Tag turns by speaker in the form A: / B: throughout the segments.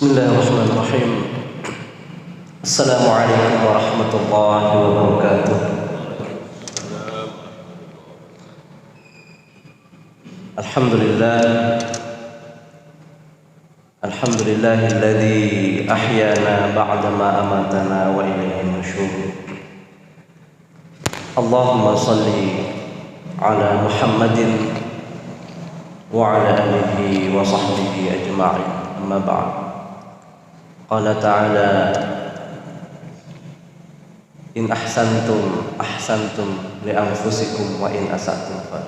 A: Bismillahirrahmanirrahim. Assalamualaikum warahmatullahi wabarakatuh. Alhamdulillah. Alhamdulillahilladzi ahyana ba'dama amatana wa ilaihin nusyur. Allahumma salli ala Muhammadin wa ala alihi wa sahbihi ajma'in. Amma ba'd. Qala ta'ala in ahsantum ahsantum li anfusikum wa in asatum fa.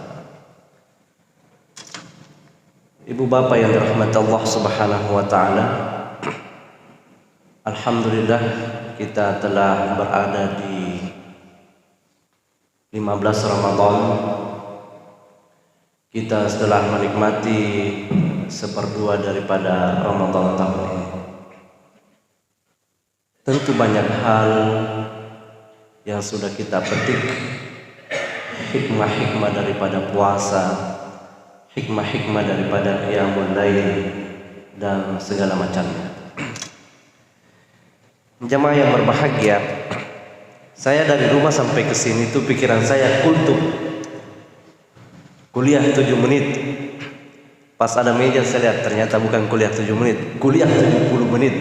A: Ibu bapak yang dirahmati Allah Subhanahu wa taala, alhamdulillah kita telah berada di 15 Ramadan. Kita setelah menikmati seperdua daripada Ramadan tahun ini. Tentu banyak hal yang sudah kita petik, hikmah-hikmah daripada puasa, hikmah-hikmah daripada qiyamul lail dan segala macamnya. Jamaah yang berbahagia, saya dari rumah sampai ke sini tuh pikiran saya kultum. Kuliah 7 menit. Pas ada meja saya lihat ternyata bukan kuliah 7 menit, kuliah 70 menit.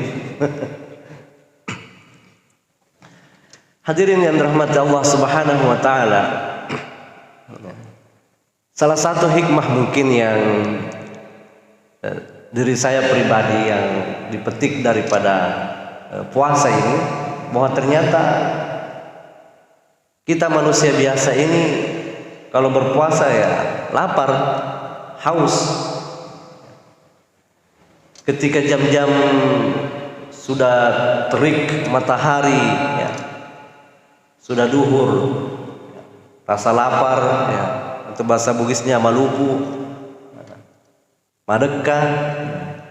A: Hadirin yang dirahmati Allah Subhanahu wa taala. Salah satu hikmah mungkin yang diri saya pribadi yang dipetik daripada puasa ini, bahwa ternyata kita manusia biasa ini kalau berpuasa ya lapar, haus. Ketika jam-jam sudah terik matahari, ya, sudah duhur, rasa lapar, ya, atau bahasa Bugisnya malupu, madeka,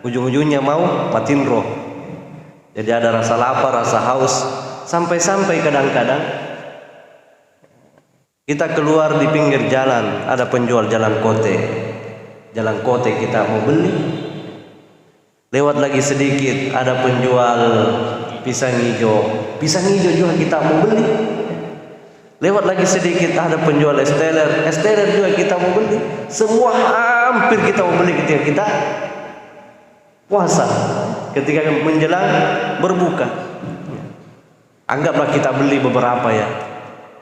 A: ujung-ujungnya mau matin roh. Jadi ada rasa lapar, rasa haus, sampai-sampai kadang-kadang kita keluar di pinggir jalan, ada penjual jalan kote kita mau beli. Lewat lagi sedikit ada penjual pisang hijau juga kita mau beli. Lewat lagi sedikit ada penjual esteller juga kita mau beli. Semua hampir kita mau beli ketika kita puasa, ketika menjelang berbuka. Anggaplah kita beli beberapa ya,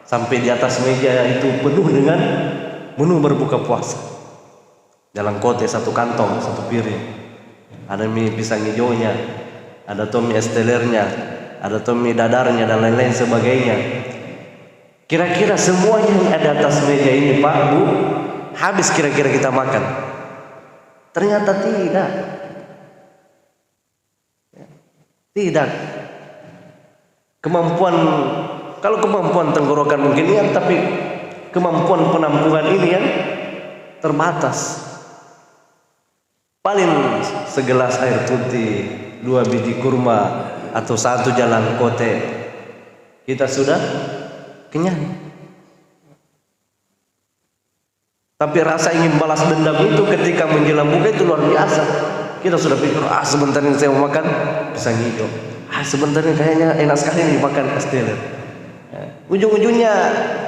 A: sampai di atas meja itu penuh dengan menu berbuka puasa. Jalan kote satu kantong, satu piring. Ada mie pisang hijaunya, ada tuh mie estelernya, ada tuh mie dadarnya dan lain-lain sebagainya. Kira-kira semuanya yang ada atas meja ini Pak, Bu, habis kira-kira kita makan? Ternyata tidak. Tidak. Kalau kemampuan tenggorokan mungkin ya, tapi kemampuan penampungan ini yang terbatas. Paling segelas air putih, 2 biji kurma, atau 1 jalan kote, kita sudah kenyang. Tapi rasa ingin balas dendam itu ketika menjelang buka itu luar biasa. Kita sudah pikir, sebentar ini saya mau makan pisang hijau, sebentar ini kayaknya enak sekali nih makan esteller. Ujung-ujungnya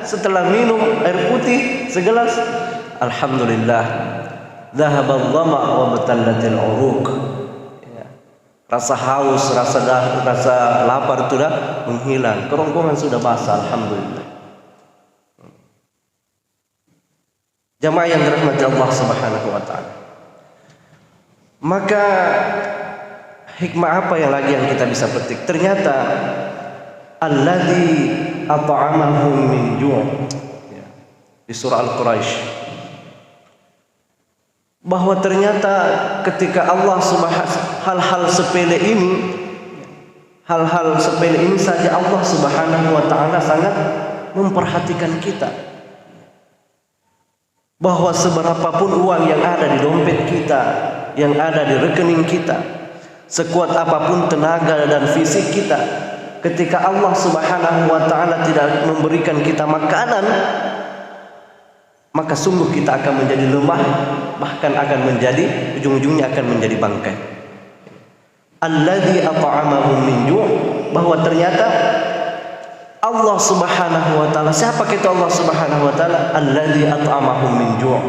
A: setelah minum air putih segelas, alhamdulillah, dhahabal dhama' wa batallatil uruq. Rasa haus, rasa lapar itu sudah menghilang, kerongkongan sudah basah, alhamdulillah. Jamaah yang dirahmati Allah Subhanahu wa taala. Maka hikmah apa yang lagi yang kita bisa petik? Ternyata alladzi at'amahum min ju', di surah Al-Quraisy, bahwa ternyata ketika Allah hal-hal sepele ini saja Allah Subhanahu wa taala sangat memperhatikan kita. Bahwa seberapapun uang yang ada di dompet kita, yang ada di rekening kita, sekuat apapun tenaga dan fisik kita, ketika Allah Subhanahu wa taala tidak memberikan kita makanan, maka sungguh kita akan menjadi lemah, bahkan akan menjadi ujung-ujungnya akan menjadi bangkai. alladzi at'amahum min ju', bahwa ternyata Allah Subhanahu wa taala, siapa itu Allah Subhanahu wa taala? Alladzi at'amahum min ju'.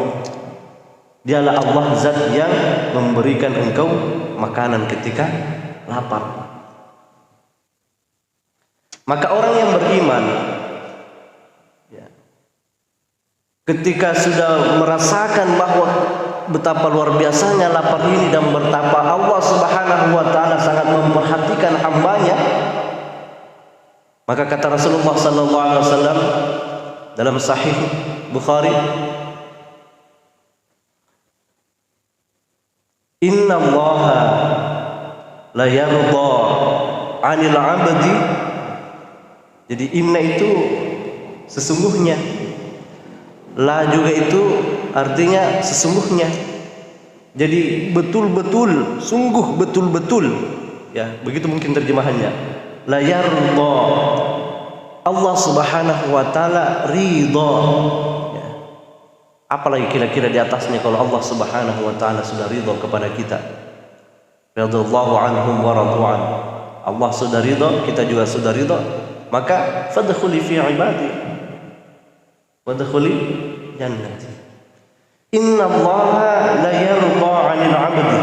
A: Dialah Allah zat yang memberikan engkau makanan ketika lapar. Maka orang yang beriman ketika sudah merasakan bahwa betapa luar biasanya lapar ini dan betapa Allah Subhanahu wa taala sangat memperhatikan hambanya, maka kata Rasulullah sallallahu alaihi wasallam dalam sahih Bukhari, inna Allaha la yarda 'anil 'abdi. Jadi inna itu sesungguhnya, la juga itu artinya sesungguhnya. Jadi betul-betul, sungguh betul-betul, ya begitu mungkin terjemahannya. La yarda, Allah Subhanahu wa taala ridha. Ya. Apalagi kira-kira di atasnya kalau Allah Subhanahu wa taala sudah ridha kepada kita. Radhiyallahu anhum wa radu'an. Allah sudah ridha, kita juga sudah ridha, maka fadkhuli fi ibadi wadkhuli jannati. Inna Allaha la yarda 'anil 'abdi.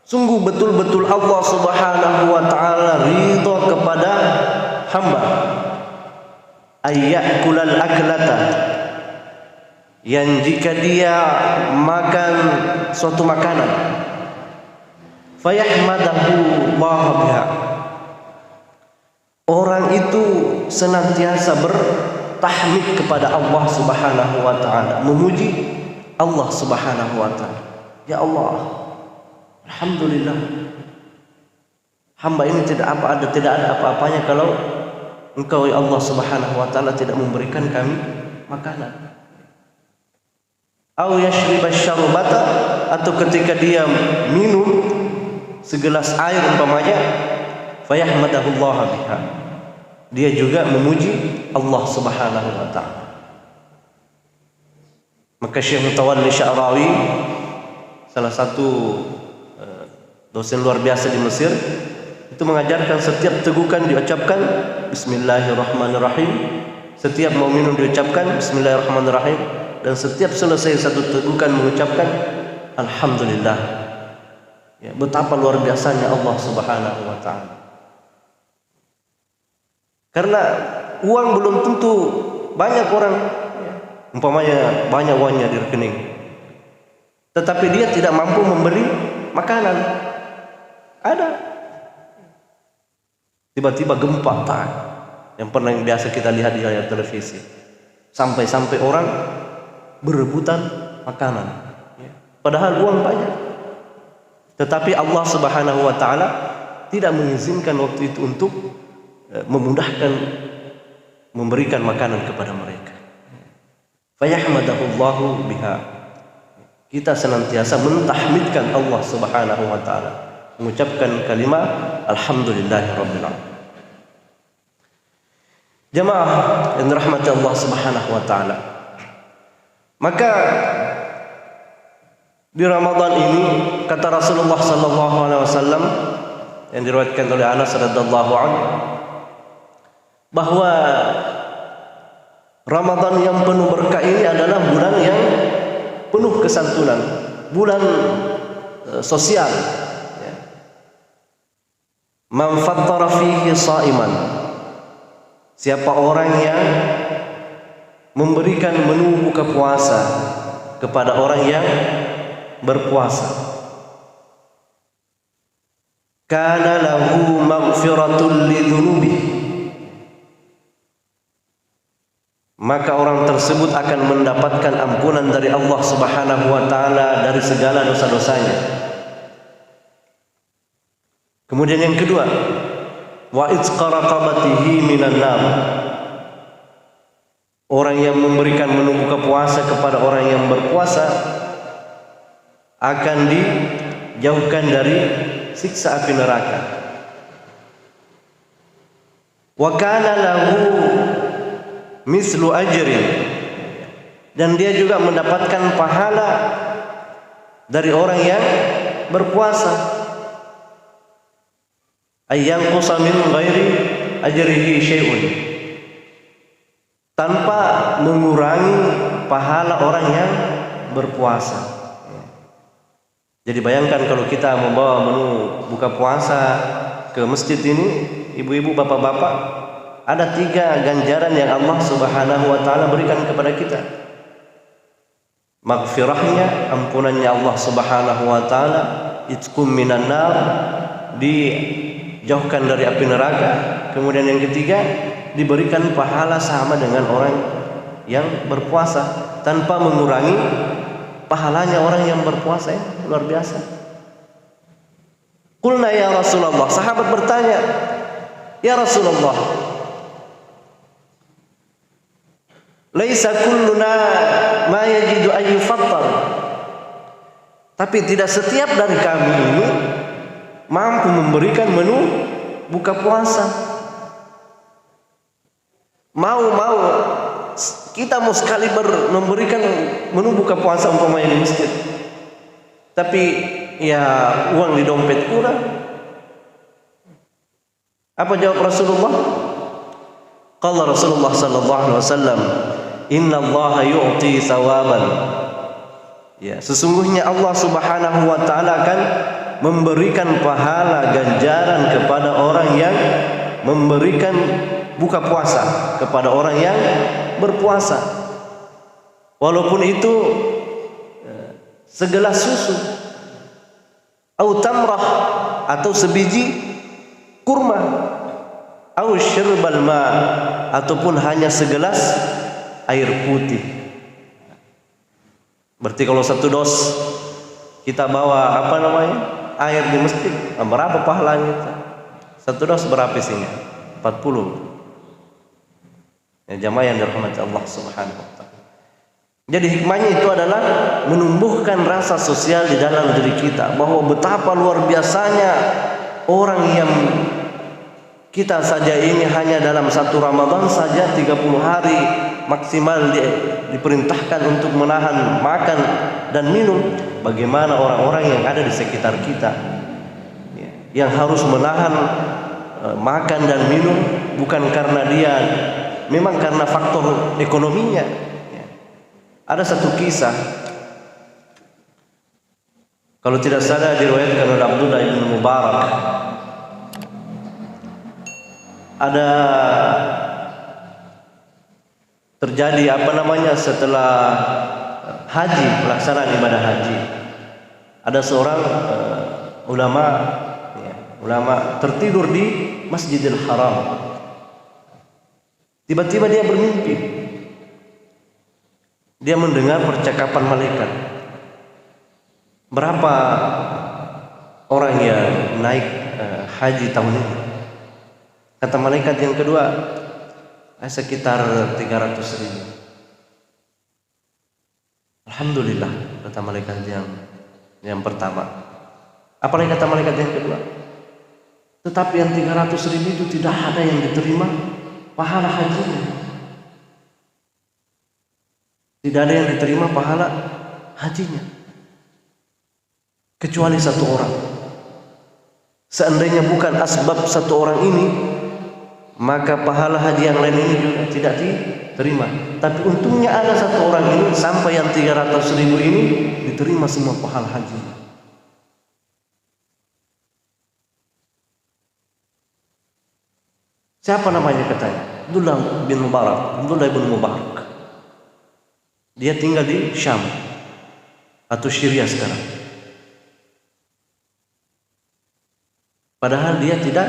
A: Sungguh betul-betul Allah Subhanahu wa taala ridha kepada hamba. Ayyakulal aklata, yang jika dia makan suatu makanan, fayahmadahu Allah biha, orang itu senantiasa bertahmid kepada Allah Subhanahu wa taala, memuji Allah Subhanahu wa taala. Ya Allah, alhamdulillah, hamba ini tidak ada apa-apanya kalau Engkau ya Allah Subhanahu wa taala tidak memberikan kami makanan. Au yashriba syarbata, atau ketika dia minum segelas air umpamanya, fayahmadahullah biha, dia juga memuji Allah Subhanahu wa taala. Maka Syekh Mutawalli Sya'rawi, salah satu dosen luar biasa di Mesir, itu mengajarkan setiap tegukan diucapkan bismillahirrahmanirrahim, setiap mau minum diucapkan bismillahirrahmanirrahim, dan setiap selesai satu tegukan mengucapkan alhamdulillah. Ya, betapa luar biasanya Allah Subhanahu wa taala. Karena uang belum tentu banyak orang, umpamanya banyak uangnya di rekening, tetapi dia tidak mampu memberi makanan. Ada tiba-tiba gempa yang biasa kita lihat di layar televisi, sampai orang berebutan makanan, padahal uang banyak, tetapi Allah Subhanahu wa taala tidak mengizinkan waktu itu untuk memudahkan memberikan makanan kepada mereka. Fayahmadahullahu biha, kita senantiasa mentahmidkan Allah Subhanahu wa taala, mengucapkan kalimat alhamdulillahirabbil alamin. Jemaah yang dirahmati Allah Subhanahu wa taala, maka di Ramadan ini kata Rasulullah sallallahu alaihi wasallam yang diriwayatkan oleh Anas radhiyallahu anhu, bahwa Ramadan yang penuh berkah ini adalah bulan yang penuh kesantunan, bulan sosial. Man fattara fihi shaiman, siapa orang yang memberikan menu buka puasa kepada orang yang berpuasa, kana lahu maghfiratun lidzunubi, maka orang tersebut akan mendapatkan ampunan dari Allah Subhanahu wa taala dari segala dosa-dosanya. Kemudian yang kedua, wa itqa raqabatihi minan nar, orang yang memberikan menu buka puasa kepada orang yang berpuasa akan dijauhkan dari siksa api neraka. Wa kana lahu mislu ajri, dan dia juga mendapatkan pahala dari orang yang berpuasa. ayyanqusa min ghairi ajrihi syai'un, tanpa mengurangi pahala orang yang berpuasa. Jadi bayangkan kalau kita membawa menu buka puasa ke masjid ini, ibu-ibu, bapak-bapak, ada 3 ganjaran yang Allah Subhanahu wa taala berikan kepada kita. Maghfirahnya, ampunannya Allah Subhanahu wa taala, itqum minan nar, dijauhkan dari api neraka. Kemudian yang ketiga, diberikan pahala sama dengan orang yang berpuasa tanpa mengurangi pahalanya orang yang berpuasa. Luar biasa. Qulna ya Rasulullah, sahabat bertanya, ya Rasulullah, laisa kulluna ma yajidu an yufattar, tapi tidak setiap dari kami ini mampu memberikan menu buka puasa. Kita mau sekali memberikan menu buka puasa umpamanya di masjid, tapi ya uang di dompet kurang. Apa jawab Rasulullah? Qala Rasulullah sallallahu alaihi wasallam, inna Allah yu'ti thawaban. Ya, sesungguhnya Allah Subhanahu wa taala akan memberikan pahala ganjaran kepada orang yang memberikan buka puasa kepada orang yang berpuasa. Walaupun itu segelas susu, atau tamrah, atau sebiji kurma, atau syirbal ma, ataupun hanya segelas air putih. Berarti kalau 1 dos kita bawa air di masjid, berapa pahalanya? 1 dos berapa isinya? 40. Ya, jamaah yang dirahmati Allah Subhanahu wa taala. Jadi hikmahnya itu adalah menumbuhkan rasa sosial di dalam diri kita, bahwa betapa luar biasanya orang yang kita saja ini hanya dalam 1 Ramadan saja 30 hari maksimal diperintahkan untuk menahan makan dan minum. Bagaimana orang-orang yang ada di sekitar kita yang harus menahan makan dan minum, bukan karena dia, memang karena faktor ekonominya. Ada satu kisah, kalau tidak salah diriwayatkan oleh Abdullah bin Mubarak. Ada terjadi setelah haji, pelaksanaan ibadah haji, ada seorang ulama tertidur di Masjidil Haram. Tiba-tiba dia bermimpi, dia mendengar percakapan malaikat. Berapa orang yang naik haji tahun ini? Kata malaikat yang kedua, sekitar 300.000. Alhamdulillah, kata malaikat yang pertama. Apalagi kata malaikat yang kedua, tetapi yang 300.000 itu tidak ada yang diterima pahala hajinya. Tidak ada yang diterima pahala hajinya kecuali 1 orang. Seandainya bukan asbab 1 orang ini, maka pahala haji yang lain ini juga tidak diterima. Tapi untungnya ada 1 orang ini, sampai yang 300.000 ini diterima semua pahala haji. Siapa namanya katanya? Abdullah bin Mubarak. Dia tinggal di Syam atau Syria sekarang. Padahal dia tidak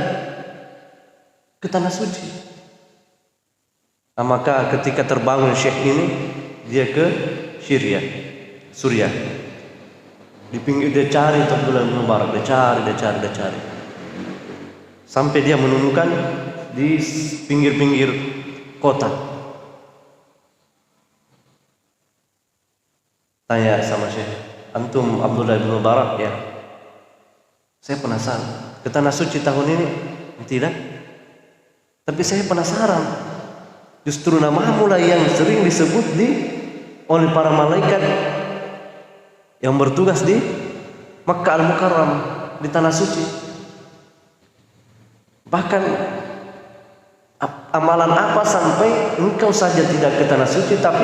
A: ke tanah suci. Maka ketika terbangun syekh ini, dia ke Suriah. Di pinggir dia cari Abdullah bin Mubarak, dia cari. Sampai dia menemukan di pinggir-pinggir kota. Tanya sama syekh, antum Abdullah bin Mubarak? Ya. Saya penasaran. Ke tanah suci tahun ini? Tidak. Tapi saya penasaran. Justru namamu lah yang sering disebut oleh para malaikat yang bertugas di Makkah Al-Mukarramah, di tanah suci. Bahkan amalan apa sampai engkau saja tidak ke tanah suci tapi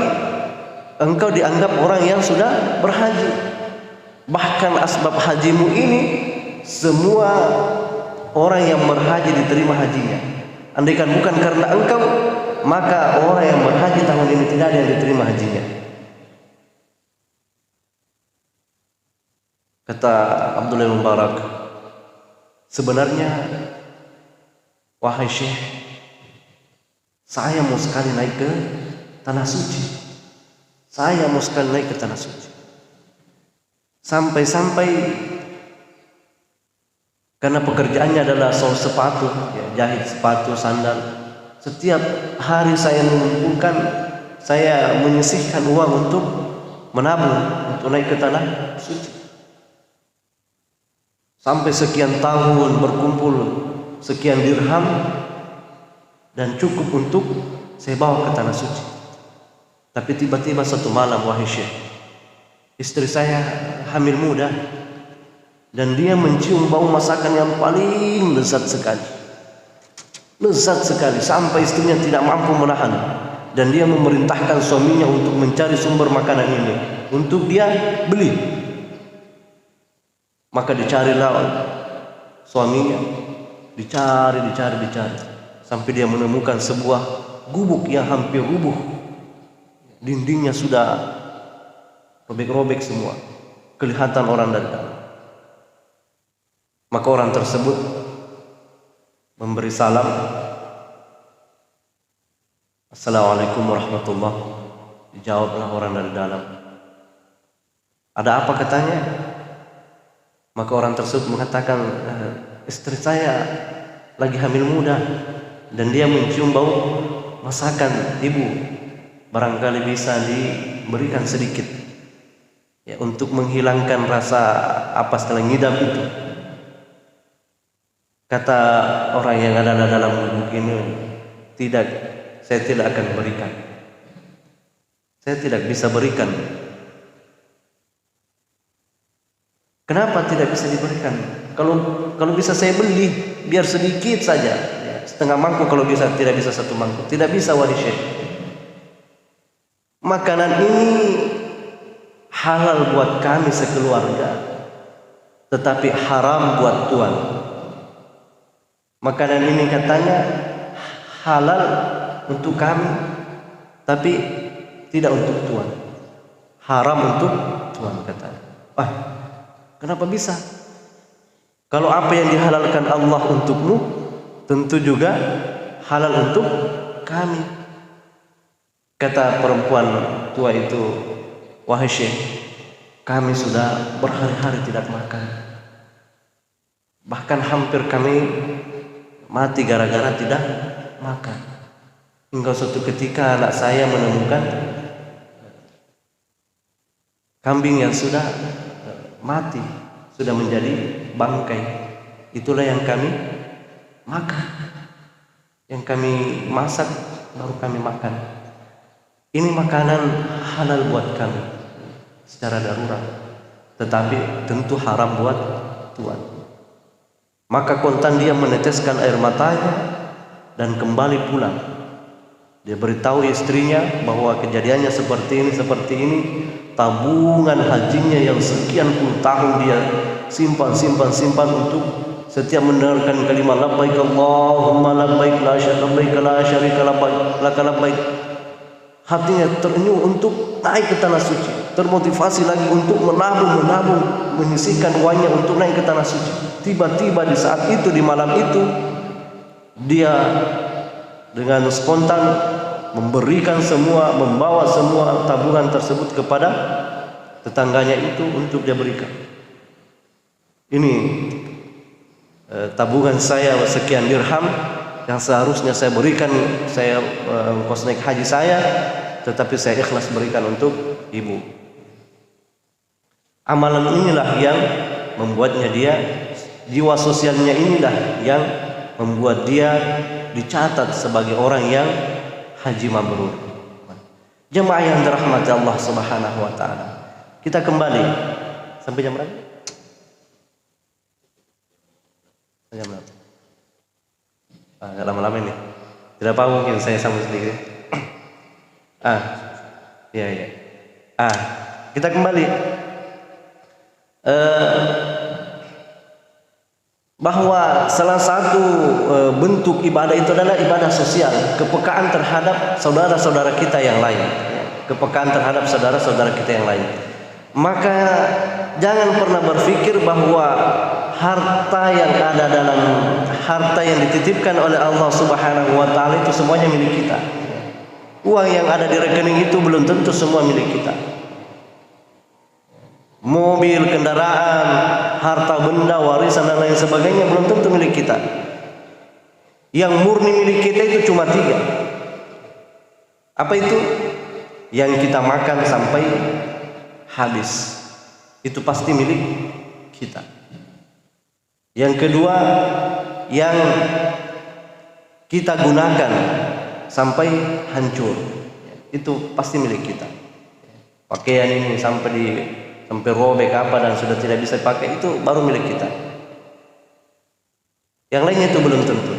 A: engkau dianggap orang yang sudah berhaji. Bahkan asbab hajimu ini semua orang yang berhaji diterima hajinya. Andaikan bukan karena engkau, maka orang yang berhaji tahun ini tidak ada yang diterima hajinya. Kata Abdullah bin Mubarak, sebenarnya wahai Syekh, saya mau sekali naik ke tanah suci. Saya mau sekali naik ke tanah suci. Sampai-sampai karena pekerjaannya adalah sol sepatu, ya, jahit sepatu, sandal. Setiap hari saya mengumpulkan, saya menyisihkan uang untuk menabung, untuk naik ke tanah suci. Sampai sekian tahun berkumpul sekian dirham dan cukup untuk saya bawa ke tanah suci. Tapi tiba-tiba satu malam, wahai Syekh, istri saya hamil muda dan dia mencium bau masakan yang paling lezat sekali. Lezat sekali sampai istrinya tidak mampu menahan dan dia memerintahkan suaminya untuk mencari sumber makanan ini untuk dia beli. Maka dicarilah suaminya, dicari sampai dia menemukan sebuah gubuk yang hampir rubuh. Dindingnya sudah robek-robek semua, kelihatan orang dari dalam. Maka orang tersebut memberi salam, "Assalamualaikum warahmatullahi." Dijawablah orang dari dalam. "Ada apa?" katanya. Maka orang tersebut mengatakan, "Istri saya lagi hamil muda dan dia mencium bau masakan ibu. Barangkali bisa diberikan sedikit ya untuk menghilangkan rasa apa setelah ngidam itu." Kata orang yang ada dalam gubuk ini, "Tidak, saya tidak akan berikan. Saya tidak bisa berikan." Kenapa tidak bisa diberikan? Kalau bisa saya beli, biar sedikit saja, ya, setengah mangkuk kalau bisa, tidak bisa satu mangkuk. Tidak bisa, wahai Syekh. Makanan ini halal buat kami sekeluarga, tetapi haram buat Tuhan. Makanan ini katanya halal untuk kami, tapi tidak untuk Tuhan. Haram untuk Tuhan, katanya. Wah, kenapa bisa? Kalau apa yang dihalalkan Allah untukmu, tentu juga halal untuk kami. Kata perempuan tua itu, "Wahai Syekh, kami sudah berhari-hari tidak makan. Bahkan hampir kami mati gara-gara tidak makan. Hingga suatu ketika anak saya menemukan kambing yang sudah mati, sudah menjadi bangkai. Itulah yang kami makan, yang kami masak baru kami makan. Ini makanan halal buat kami secara darurat, tetapi tentu haram buat Tuhan." Maka kontan dia meneteskan air matanya dan kembali pulang. Dia beritahu istrinya bahwa kejadiannya seperti ini, tabungan hajinya yang sekian puluh tahun dia simpan untuk setiap mendengarkan kalimat labbaik Allahumma labbaik la syarika laka labbaik, hatinya terenyuh untuk naik ke tanah suci, termotivasi lagi untuk menabung, menyisihkan uangnya untuk naik ke tanah suci. Tiba-tiba di saat itu, di malam itu, dia dengan spontan membawa semua tabungan tersebut kepada tetangganya itu untuk dia berikan. "Ini tabungan saya sekian dirham yang seharusnya saya berikan, saya kos naik haji saya, tetapi saya ikhlas berikan untuk ibu." Amalan inilah yang membuatnya dia, jiwa sosialnya inilah yang membuat dia dicatat sebagai orang yang haji mabrur. Jemaah yang dirahmati Allah Subhanahu wa taala. Kita kembali sampai jam berapa? Jam berapa? Nggak lama-lama ini. Tidak apa mungkin saya sambung sedikit. Iya. Kita kembali. Bahwa salah satu bentuk ibadah itu adalah ibadah sosial, kepekaan terhadap saudara-saudara kita yang lain, kepekaan terhadap saudara-saudara kita yang lain. Maka jangan pernah berpikir bahwa harta yang ada dalam harta yang dititipkan oleh Allah Subhanahu wa taala itu semuanya milik kita. Uang yang ada di rekening itu belum tentu semua milik kita. Mobil, kendaraan, harta benda, warisan dan lain sebagainya belum tentu milik kita. Yang murni milik kita itu cuma 3. Apa itu? Yang kita makan sampai habis, itu pasti milik kita. Yang kedua, yang kita gunakan sampai hancur, itu pasti milik kita. Pakaian ini sampai robek apa dan sudah tidak bisa pakai, itu baru milik kita. Yang lainnya itu belum tentu.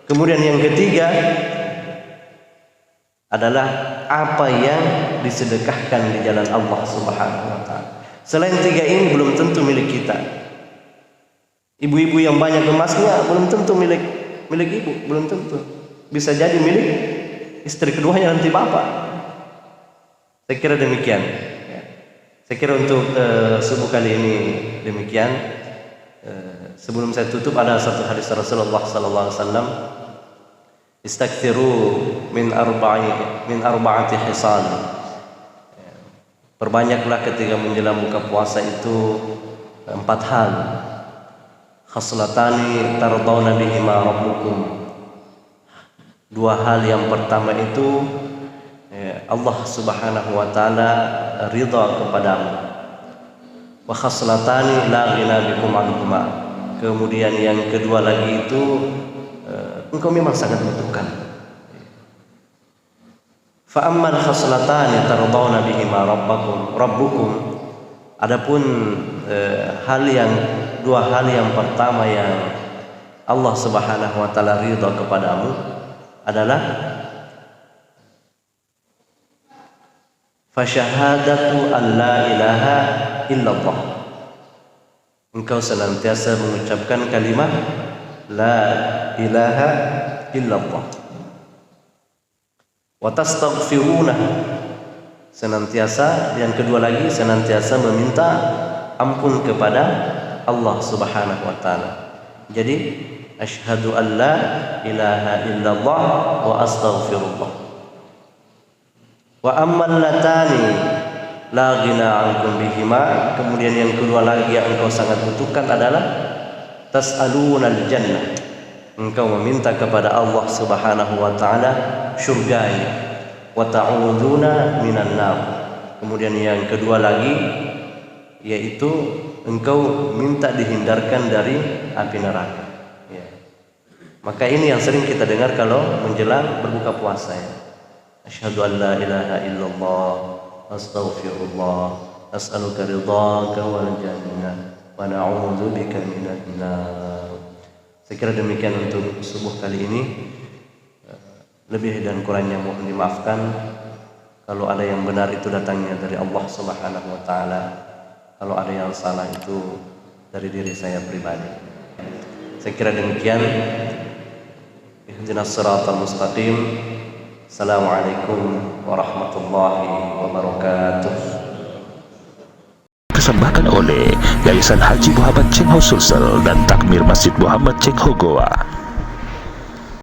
A: Kemudian yang ketiga adalah apa yang disedekahkan di jalan Allah Subhanahu wa taala. Selain 3 ini belum tentu milik kita. Ibu-ibu yang banyak emasnya belum tentu milik ibu, belum tentu. Bisa jadi milik istri keduanya nanti bapak. Saya kira demikian. Saya kira untuk subuh kali ini demikian. Sebelum saya tutup, ada satu hadis Rasulullah sallallahu alaihi wasallam, istaghfiru min arba'ati hisal. Perbanyaklah ketika menjelang buka puasa itu 4 hal. Khaslatani tardawna bihima rabbukum. 2 hal yang pertama itu Allah Subhanahu wa taala ridha kepadamu. Wa khaslatani la ghina bikum anhuma. Kemudian yang kedua lagi itu engkau memang sangat membutuhkan. Fa ammal khaslatani tardawna bihima rabbukum. Adapun 2 hal yang pertama yang Allah Subhanahu wa taala ridha kepadamu adalah fasyahadatu an la ilaha illallah. Engkau senantiasa mengucapkan kalimat la ilaha illallah. Wa tastaghfiruna, senantiasa, yang kedua lagi senantiasa meminta ampun kepada Allah Subhanahu wa taala. Jadi asyhadu an la ilaha illallah wa astaghfirullah. Wa ammal latani la ghina ankum bihima. Kemudian yang kedua lagi yang engkau sangat butuhkan adalah tas'alunal jannah. Engkau meminta kepada Allah Subhanahu wa taala surganya. Wa ta'uduna minan nar. Kemudian yang kedua lagi yaitu engkau minta dihindarkan dari api neraka. Ya. Maka ini yang sering kita dengar kalau menjelang berbuka puasa, ya. Asyhadu an la ilaha illallah, astaghfirullah, as'aluka ridhaka wal jannah, wa na'udzu bika minan nar. Saya kira demikian untuk subuh kali ini. Lebih dan kurangnya mohon dimaafkan. Kalau ada yang benar itu datangnya dari Allah Subhanahu wa taala. Kalau ada yang salah itu dari diri saya pribadi. Saya kira demikian. Ihdinas siratal mustaqim. Assalamualaikum warahmatullahi wabarakatuh.
B: Dipersembahkan oleh Yayasan Haji Muhammad Cheng Ho Sulsel dan Takmir Masjid Muhammad Cheng Ho Goa.